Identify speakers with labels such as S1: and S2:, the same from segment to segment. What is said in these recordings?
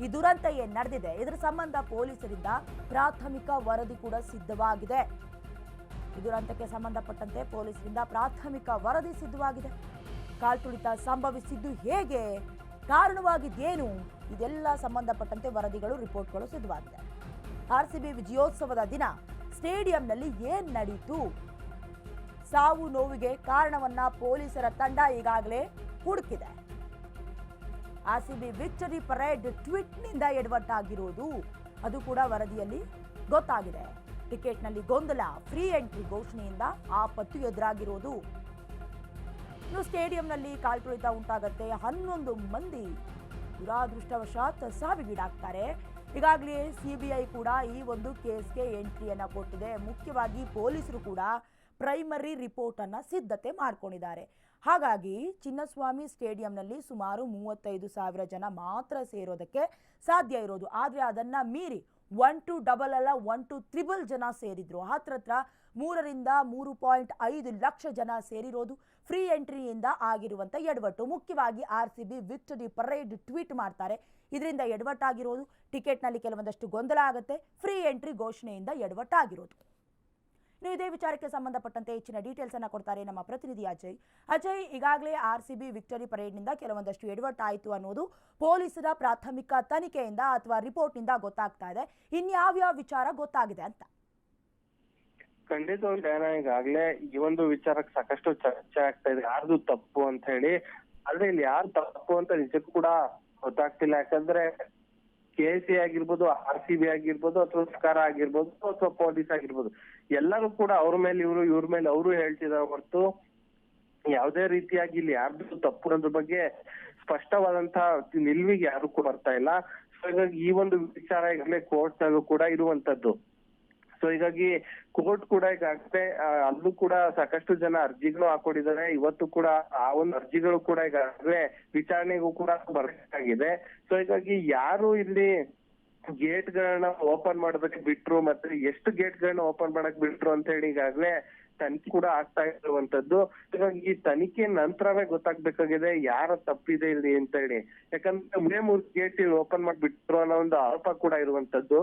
S1: ಈ ದುರಂತ ಏನು ನಡೆದಿದೆ ಇದರ ಸಂಬಂಧ ಪೊಲೀಸರಿಂದ ಪ್ರಾಥಮಿಕ ವರದಿ ಕೂಡ ಸಿದ್ಧವಾಗಿದೆ. ಈ ದುರಂತಕ್ಕೆ ಸಂಬಂಧಪಟ್ಟಂತೆ ಪೊಲೀಸರಿಂದ ಪ್ರಾಥಮಿಕ ವರದಿ ಸಿದ್ಧವಾಗಿದೆ. ಕಾಲ್ತುಳಿತ ಸಂಭವಿಸಿದ್ದು ಹೇಗೆ, ಕಾರಣವಾಗಿದ್ದೇನು, ಇದೆಲ್ಲ ಸಂಬಂಧಪಟ್ಟಂತೆ ವರದಿಗಳು, ರಿಪೋರ್ಟ್ಗಳು ಸಿದ್ಧವಾಗಿದೆ. ಆರ್ಸಿಬಿ ವಿಜಯೋತ್ಸವದ ದಿನ ಸ್ಟೇಡಿಯಂನಲ್ಲಿ ಏನ್ ನಡೀತು, ಸಾವು ನೋವಿಗೆ ಕಾರಣವನ್ನ ಪೊಲೀಸರ ತಂಡ ಈಗಾಗಲೇ ಹುಡುಕಿದೆ. ಆರ್ಸಿಬಿ ವಿಕ್ಟರಿ ಪರೇಡ್ ಟ್ವೀಟ್ನಿಂದ ಎಡವಟ್ಟಾಗಿರೋದು ಅದು ಕೂಡ ವರದಿಯಲ್ಲಿ ಗೊತ್ತಾಗಿದೆ. ಟಿಕೆಟ್ನಲ್ಲಿ ಗೊಂದಲ, ಫ್ರೀ ಎಂಟ್ರಿ ಘೋಷಣೆಯಿಂದ ಆಪತ್ತು ಎದುರಾಗಿರೋದು. ಇನ್ನು ಸ್ಟೇಡಿಯಂನಲ್ಲಿ ಕಾಲ್ತುಳಿತ ಉಂಟಾಗತ್ತೆ, 11 ಮಂದಿ ದುರಾದೃಷ್ಟವಶಾತ್ ಸಾವಿಗೀಡಾಗ್ತಾರೆ. ಈಗಾಗಲೇ ಸಿಬಿಐ ಕೂಡ ಈ ಒಂದು ಕೇಸ್ಗೆ ಎಂಟ್ರಿಯನ್ನ ಕೊಟ್ಟಿದೆ. ಮುಖ್ಯವಾಗಿ ಪೊಲೀಸರು ಕೂಡ ಪ್ರೈಮರಿ ರಿಪೋರ್ಟ್ ಅನ್ನ ಸಿದ್ಧತೆ ಮಾಡ್ಕೊಂಡಿದ್ದಾರೆ. ಹಾಗಾಗಿ ಚಿನ್ನಸ್ವಾಮಿ ಸ್ಟೇಡಿಯಂನಲ್ಲಿ ಸುಮಾರು 35,000 ಜನ ಮಾತ್ರ ಸೇರೋದಕ್ಕೆ ಸಾಧ್ಯ ಇರೋದು. ಆದರೆ ಅದನ್ನ ಮೀರಿ 1 to 2 ಅಲ್ಲ, 1 to 3 ಜನ ಸೇರಿದ್ರು. ಹತ್ರ 3 ರಿಂದ 3.5 ಲಕ್ಷ ಜನ ಸೇರಿರೋದು ಫ್ರೀ ಎಂಟ್ರಿಯಿಂದ ಆಗಿರುವಂತ ಎಡವಟ್ಟು. ಮುಖ್ಯವಾಗಿ ಆರ್ಸಿಬಿ ವಿಕ್ಟರಿ ಪರೇಡ್ ಟ್ವೀಟ್ ಮಾಡ್ತಾರೆ, ಇದರಿಂದ ಎಡವಟ್ಟಾಗಿರೋದು. ಟಿಕೆಟ್ನಲ್ಲಿ ಕೆಲವೊಂದಷ್ಟು ಗೊಂದಲ ಆಗುತ್ತೆ, ಫ್ರೀ ಎಂಟ್ರಿ ಘೋಷಣೆಯಿಂದ ಎಡವಟ್ಟಾಗಿರೋದು. ಇನ್ನು ಇದೇ ವಿಚಾರಕ್ಕೆ ಸಂಬಂಧಪಟ್ಟಂತೆ ಹೆಚ್ಚಿನ ಡೀಟೇಲ್ಸ್ ಅನ್ನ ಕೊಡ್ತಾರೆ ನಮ್ಮ ಪ್ರತಿನಿಧಿ ಅಜಯ್. ಅಜಯ್, ಈಗಾಗಲೇ ಆರ್ಸಿಬಿ ವಿಕ್ಟರಿ ಪರೇಡ್ನಿಂದ ಕೆಲವೊಂದಷ್ಟು ಎಡವಟ್ಟಾಯಿತು ಅನ್ನೋದು ಪೊಲೀಸರ ಪ್ರಾಥಮಿಕ ತನಿಖೆಯಿಂದ ಅಥವಾ ರಿಪೋರ್ಟ್ನಿಂದ ಗೊತ್ತಾಗ್ತಾ ಇದೆ. ಇನ್ಯಾವ್ಯಾವ ವಿಚಾರ ಗೊತ್ತಾಗಿದೆ ಅಂತ?
S2: ಖಂಡಿತವಾಗಿ ಈಗಾಗಲೇ ಈ ಒಂದು ವಿಚಾರಕ್ಕೆ ಸಾಕಷ್ಟು ಚರ್ಚೆ ಆಗ್ತಾ ಇದೆ, ಯಾರ್ದು ತಪ್ಪು ಅಂತ ಹೇಳಿ. ಆದ್ರೆ ಇಲ್ಲಿ ಯಾರು ತಪ್ಪು ಅಂತ ನಿಜಕ್ಕೂ ಕೂಡ ಗೊತ್ತಾಗ್ತಿಲ್ಲ. ಯಾಕಂದ್ರೆ ಕೆಸಿ ಆಗಿರ್ಬೋದು, ಆರ್ಸಿಬಿ ಆಗಿರ್ಬೋದು, ಅಥವಾ ಸರ್ಕಾರ ಆಗಿರ್ಬೋದು, ಅಥವಾ ಪೊಲೀಸ್ ಆಗಿರ್ಬೋದು, ಎಲ್ಲರೂ ಕೂಡ ಅವ್ರ ಮೇಲೆ ಇವ್ರ ಮೇಲೆ ಅವರು ಹೇಳ್ತಿದ್ದಾರೆ ಹೊರತು ಯಾವುದೇ ರೀತಿಯಾಗಿ ಇಲ್ಲಿ ಯಾರ್ದು ತಪ್ಪು ಅನ್ನೋದ್ರ ಬಗ್ಗೆ ಸ್ಪಷ್ಟವಾದಂತಹ ನಿಲುವಿಗೆ ಯಾರು ಕೂಡ ಬರ್ತಾ ಇಲ್ಲ. ಸೊ ಹೀಗಾಗಿ ಈ ಒಂದು ವಿಚಾರ ಈಗಾಗಲೇ ಕೋರ್ಟ್ ನಲ್ಲೂ ಕೂಡ ಇರುವಂತದ್ದು. ಸೊ ಹೀಗಾಗಿ ಕೋರ್ಟ್ ಕೂಡ ಈಗಾಗಲೇ ಅಲ್ಲೂ ಕೂಡ ಸಾಕಷ್ಟು ಜನ ಅರ್ಜಿಗಳು ಹಾಕೊಂಡಿದ್ದಾರೆ. ಇವತ್ತು ಕೂಡ ಆ ಒಂದು ಅರ್ಜಿಗಳು ಕೂಡ ಈಗಾಗಲೇ ವಿಚಾರಣೆಗೂ ಕೂಡ ಬರಬೇಕಾಗಿದೆ. ಸೊ ಹೀಗಾಗಿ ಯಾರು ಇಲ್ಲಿ ಗೇಟ್ ಗಳನ್ನ ಓಪನ್ ಮಾಡೋದಕ್ಕೆ ಬಿಟ್ರು, ಮತ್ತೆ ಎಷ್ಟು ಗೇಟ್ ಗಳನ್ನ ಓಪನ್ ಮಾಡಕ್ ಬಿಟ್ರು ಅಂತ ಹೇಳಿ ಈಗಾಗಲೇ ತನಿಖೆ ಕೂಡ ಆಗ್ತಾ ಇರುವಂತದ್ದು. ಹೀಗಾಗಿ ಈ ತನಿಖೆ ನಂತರವೇ ಗೊತ್ತಾಗ್ಬೇಕಾಗಿದೆ ಯಾರ ತಪ್ಪಿದೆ ಇಲ್ಲಿ ಅಂತ ಹೇಳಿ. ಯಾಕಂದ್ರೆ 3 ಗೇಟ್ ಇಲ್ಲಿ ಓಪನ್ ಮಾಡ್ಬಿಟ್ರು ಅನ್ನೋ ಒಂದು ಆರೋಪ ಕೂಡ ಇರುವಂತದ್ದು.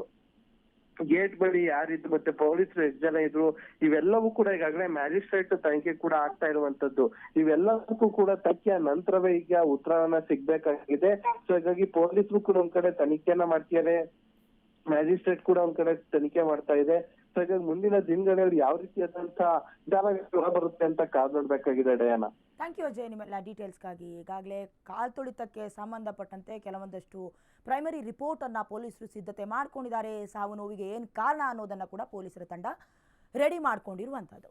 S2: ಗೇಟ್ ಬಳಿ ಯಾರಿದ್ರು, ಮತ್ತೆ ಪೊಲೀಸರು ಎಷ್ಟು ಜನ ಇದ್ರು, ಇವೆಲ್ಲವೂ ಕೂಡ ಈಗಾಗಲೇ ಮ್ಯಾಜಿಸ್ಟ್ರೇಟ್ ತನಿಖೆ ಕೂಡ ಆಗ್ತಾ ಇರುವಂತದ್ದು. ಇವೆಲ್ಲಕ್ಕೂ ಕೂಡ ತನಿಖೆಯ ನಂತರವೇ ಈಗ ಉತ್ತರವನ್ನ ಸಿಗ್ಬೇಕಾಗಿದೆ. ಸೊ ಹಾಗಾಗಿ ಪೊಲೀಸರು ಕೂಡ ಒಂದ್ ಕಡೆ ತನಿಖೆಯನ್ನ ಮಾಡ್ತಿದ್ದಾರೆ, ಮ್ಯಾಜಿಸ್ಟ್ರೇಟ್ ಕೂಡ ಒಂದ್ ಕಡೆ ತನಿಖೆ ಮಾಡ್ತಾ ಇದೆ. ಸೊ ಹಾಗಾಗಿ ಮುಂದಿನ ದಿನಗಳಲ್ಲಿ ಯಾವ ರೀತಿಯಾದಂತಹ ವಿಚಾರ ಬರುತ್ತೆ ಅಂತ ಕಾದು ನೋಡ್ಬೇಕಾಗಿದೆ ಡಯಾನ.
S1: ಥ್ಯಾಂಕ್ ಯು ಅಜಯ್ ನಿಮ್ಮೆಲ್ಲ ಡೀಟೇಲ್ಸ್ಗಾಗಿ. ಈಗಾಗಲೇ ಕಾಲ್ತುಳಿತಕ್ಕೆ ಸಂಬಂಧಪಟ್ಟಂತೆ ಕೆಲವೊಂದಷ್ಟು ಪ್ರೈಮರಿ ರಿಪೋರ್ಟ್ ಅನ್ನ ಪೊಲೀಸರು ಸಿದ್ಧತೆ ಮಾಡ್ಕೊಂಡಿದ್ದಾರೆ. ಸಾವು ನೋವಿಗೆ ಏನು ಕಾರಣ ಅನ್ನೋದನ್ನ ಕೂಡ ಪೊಲೀಸರ ತಂಡ ರೆಡಿ ಮಾಡ್ಕೊಂಡಿರುವಂಥದ್ದು.